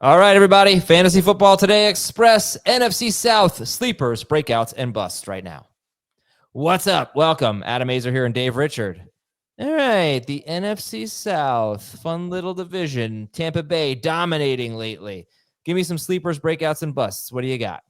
All right, everybody. Fantasy Football Today Express, NFC South, sleepers, breakouts, and busts right now. What's up? Welcome. Adam Aizer here and Dave Richard. All right, the NFC South, fun little division. Tampa Bay dominating lately. Give me some sleepers, breakouts, and busts. What do you got?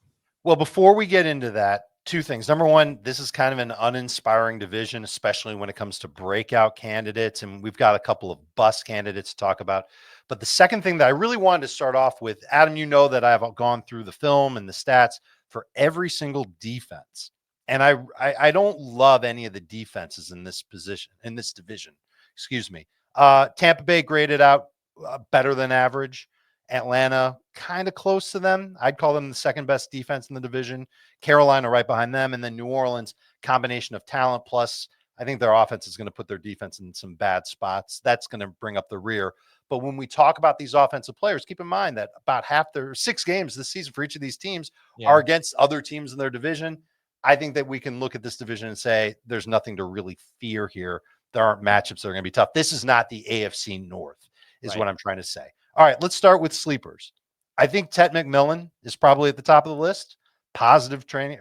Well, before we get into that, two things. Number one, this is kind of an uninspiring division, especially when it comes to breakout candidates. And we've got a couple of bust candidates to talk about. But the second thing that I really wanted to start off with, Adam, you know that I've gone through the film and the stats for every single defense. And I don't love any of the defenses in this position, in this division. Excuse me. Tampa Bay graded out better than average. Atlanta, kind of close to them. I'd call them the second best defense in the division. Carolina right behind them. And then New Orleans, combination of talent plus I think their offense is going to put their defense in some bad spots. That's going to bring up the rear. But when we talk about these offensive players, keep in mind that about half their 6 games this season for each of these teams are against other teams in their division. I think that we can look at this division and say there's nothing to really fear here. There aren't matchups that are going to be tough. This is not the AFC North, is what I'm trying to say. All right, let's start with sleepers. I think Tetairoa McMillan is probably at the top of the list. Positive training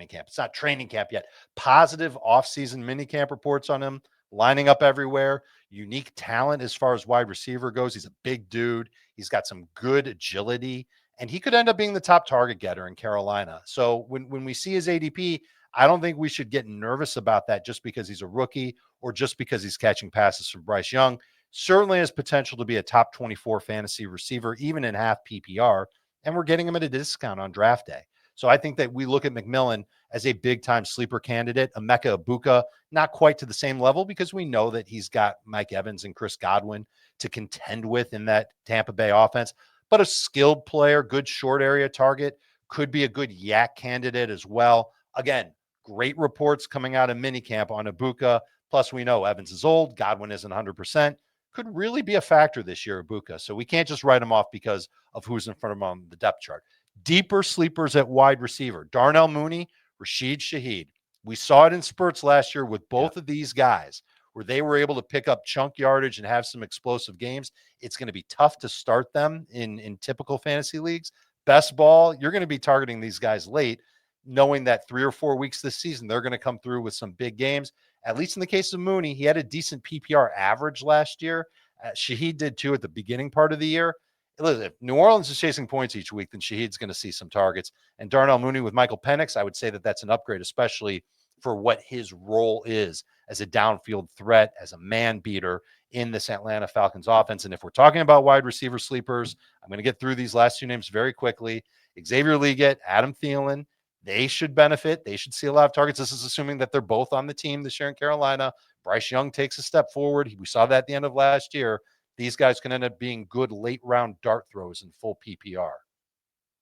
camp. It's not training camp yet. Positive offseason mini camp reports on him, lining up everywhere. Unique talent as far as wide receiver goes. He's a big dude. He's got some good agility, and he could end up being the top target getter in Carolina. So when we see his ADP, I don't think we should get nervous about that just because he's a rookie or just because he's catching passes from Bryce Young. Certainly has potential to be a top 24 fantasy receiver, even in half PPR, and we're getting him at a discount on draft day. So I think that we look at McMillan as a big-time sleeper candidate. Emeka Egbuka, not quite to the same level because we know that he's got Mike Evans and Chris Godwin to contend with in that Tampa Bay offense, but a skilled player, good short area target, could be a good yak candidate as well. Again, great reports coming out of minicamp on Egbuka. Plus, we know Evans is old. Godwin isn't 100%. Could really be a factor this year, Egbuka. So we can't just write him off because of who's in front of him on the depth chart. Deeper sleepers at wide receiver. Darnell Mooney, Rashid Shaheed. We saw it in spurts last year with both of these guys where they were able to pick up chunk yardage and have some explosive games. It's going to be tough to start them in typical fantasy leagues. Best ball, you're going to be targeting these guys late, knowing that 3 or 4 weeks this season, they're going to come through with some big games. At least in the case of Mooney, he had a decent PPR average last year. Shaheed did too at the beginning part of the year. Listen, if New Orleans is chasing points each week, then Shaheed's going to see some targets. And Darnell Mooney with Michael Penix, I would say that that's an upgrade, especially for what his role is as a downfield threat, as a man beater in this Atlanta Falcons offense. And if we're talking about wide receiver sleepers, I'm going to get through these last 2 names very quickly. Xavier Legette, Adam Thielen, they should benefit. They should see a lot of targets. This is assuming that they're both on the team this year in Carolina. Bryce Young takes a step forward. We saw that at the end of last year. These guys can end up being good late round dart throws in full PPR.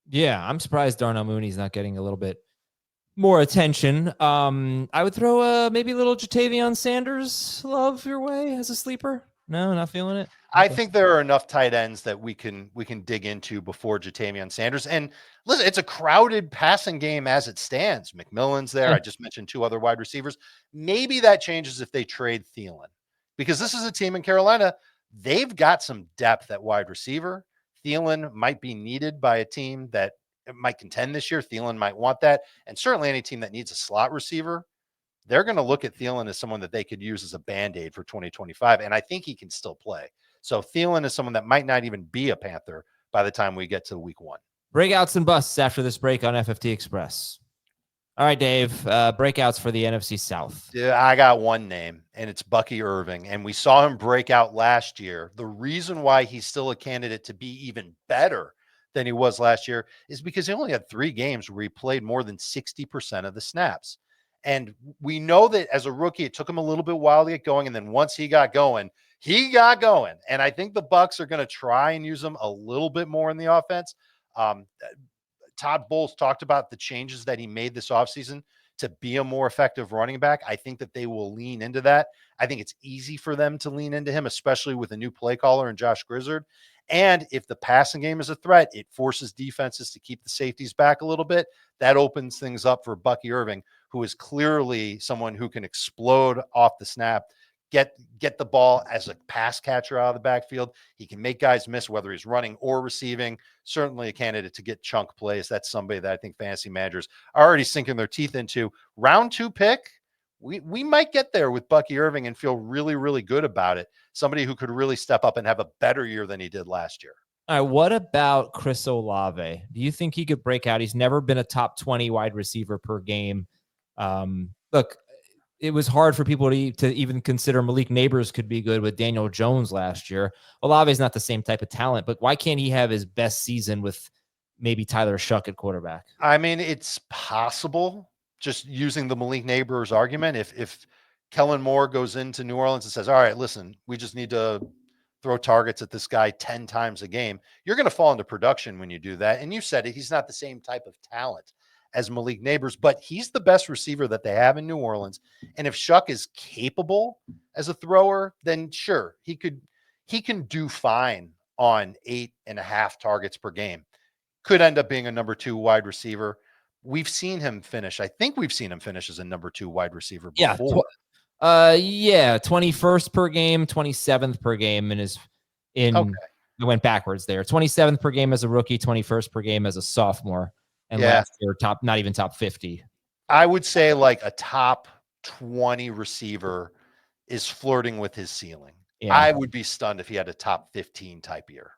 Yeah, I'm surprised Darnell Mooney's not getting a little bit more attention. I would throw maybe a little Jatavion Sanders love your way as a sleeper. No, not feeling it. Okay. I think there are enough tight ends that we can dig into before Jatavion Sanders. And listen, it's a crowded passing game as it stands. McMillan's there. I just mentioned 2 other wide receivers. Maybe that changes if they trade Thielen, because this is a team in Carolina. They've got some depth at wide receiver. Thielen might be needed by a team that might contend this year. Thielen might want that. And certainly any team that needs a slot receiver, they're going to look at Thielen as someone that they could use as a Band-Aid for 2025. And I think he can still play. So Thielen is someone that might not even be a Panther by the time we get to week 1. Breakouts and busts after this break on FFT Express. All right, Dave, breakouts for the NFC South. Yeah, I got one name, and it's Bucky Irving. And we saw him break out last year. The reason why he's still a candidate to be even better than he was last year is because he only had 3 games where he played more than 60% of the snaps. And we know that as a rookie, it took him a little bit while to get going. And then once he got going, he got going. And I think the Bucs are going to try and use him a little bit more in the offense. Todd Bowles talked about the changes that he made this offseason to be a more effective running back. I think that they will lean into that. I think it's easy for them to lean into him, especially with a new play caller and Josh Grizzard. And if the passing game is a threat, it forces defenses to keep the safeties back a little bit. That opens things up for Bucky Irving, who is clearly someone who can explode off the snap, get the ball as a pass catcher out of the backfield. He can make guys miss, whether he's running or receiving. Certainly a candidate to get chunk plays. That's somebody that I think fantasy managers are already sinking their teeth into. Round 2 pick, we might get there with Bucky Irving and feel really, really good about it. Somebody who could really step up and have a better year than he did last year. All right, what about Chris Olave? Do you think he could break out? He's never been a top 20 wide receiver per game. Look, it was hard for people to even consider Malik Neighbors could be good with Daniel Jones last year. Olave is not the same type of talent, but why can't he have his best season with maybe Tyler Shuck at quarterback? I mean, it's possible, just using the Malik Neighbors argument. If Kellen Moore goes into New Orleans and says, all right, listen, we just need to throw targets at this guy 10 times a game, you're going to fall into production when you do that. And you said it, he's not the same type of talent as Malik Neighbors, but he's the best receiver that they have in New Orleans. And if Shuck is capable as a thrower, then sure, he can do fine on 8.5 targets per game. Could end up being a number 2 wide receiver. We've seen him finish. I think we've seen him finish as a number 2 wide receiver before. Yeah, 21st per game, 27th per game, and I went backwards there. 27th per game as a rookie, 21st per game as a sophomore. And last year, not even top 50. I would say like a top 20 receiver is flirting with his ceiling. Yeah. I would be stunned if he had a top 15 type year.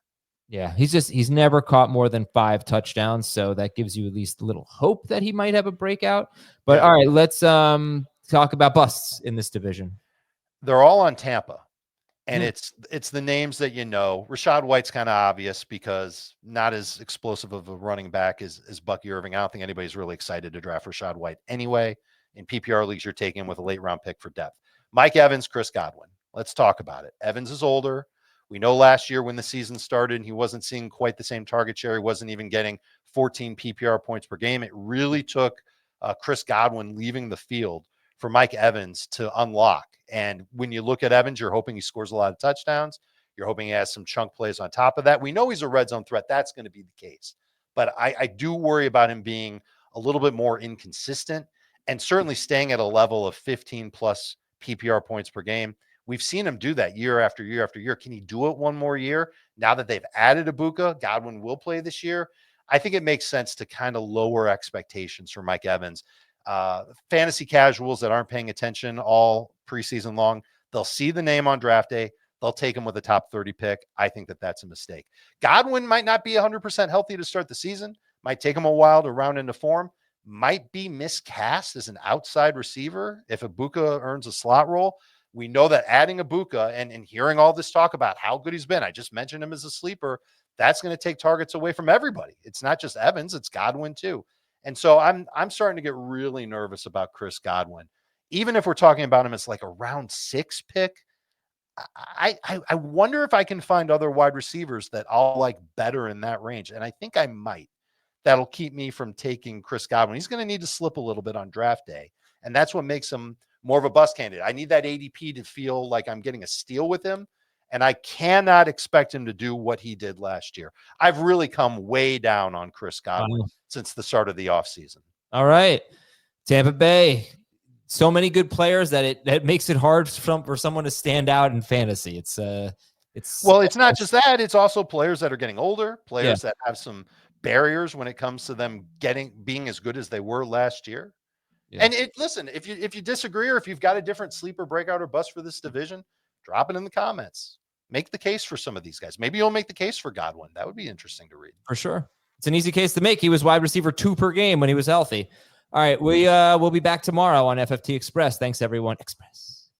Yeah, he's never caught more than 5 touchdowns, so that gives you at least a little hope that he might have a breakout. But all right, let's talk about busts in this division. They're all on Tampa. And it's the names that you know. Rachaad White's kind of obvious because not as explosive of a running back as Bucky Irving. I don't think anybody's really excited to draft Rachaad White anyway. In PPR leagues, you're taking him with a late round pick for depth. Mike Evans, Chris Godwin. Let's talk about it. Evans is older. We know last year when the season started, he wasn't seeing quite the same target share. He wasn't even getting 14 PPR points per game. It really took Chris Godwin leaving the field for Mike Evans to unlock. And when you look at Evans, you're hoping he scores a lot of touchdowns. You're hoping he has some chunk plays on top of that. We know he's a red zone threat. That's going to be the case. But I do worry about him being a little bit more inconsistent and certainly staying at a level of 15 plus PPR points per game. We've seen him do that year after year after year. Can he do it one more year? Now that they've added Egbuka, Godwin will play this year. I think it makes sense to kind of lower expectations for Mike Evans. Fantasy casuals that aren't paying attention all preseason long, they'll see the name on draft day. They'll take him with a top 30 pick. I think that that's a mistake. Godwin might not be 100% healthy to start the season. Might take him a while to round into form. Might be miscast as an outside receiver if Egbuka earns a slot role. We know that adding Egbuka and hearing all this talk about how good he's been, I just mentioned him as a sleeper, that's going to take targets away from everybody. It's not just Evans, it's Godwin too. And so I'm starting to get really nervous about Chris Godwin. Even if we're talking about him as like a round 6 pick, I wonder if I can find other wide receivers that I'll like better in that range. And I think I might. That'll keep me from taking Chris Godwin. He's going to need to slip a little bit on draft day. And that's what makes him more of a bust candidate. I need that ADP to feel like I'm getting a steal with him. And I cannot expect him to do what he did last year. I've really come way down on Chris Godwin since the start of the offseason. All right. Tampa Bay. So many good players that it makes it hard for someone to stand out in fantasy. It's not just that. It's also players that are getting older, players that have some barriers when it comes to them being as good as they were last year. Yeah. And listen, if you disagree or if you've got a different sleeper, breakout, or bust for this division, drop it in the comments. Make the case for some of these guys. Maybe you'll make the case for Godwin. That would be interesting to read. For sure. It's an easy case to make. He was wide receiver 2 per game when he was healthy. All right. We'll be back tomorrow on FFT Express. Thanks, everyone. Express.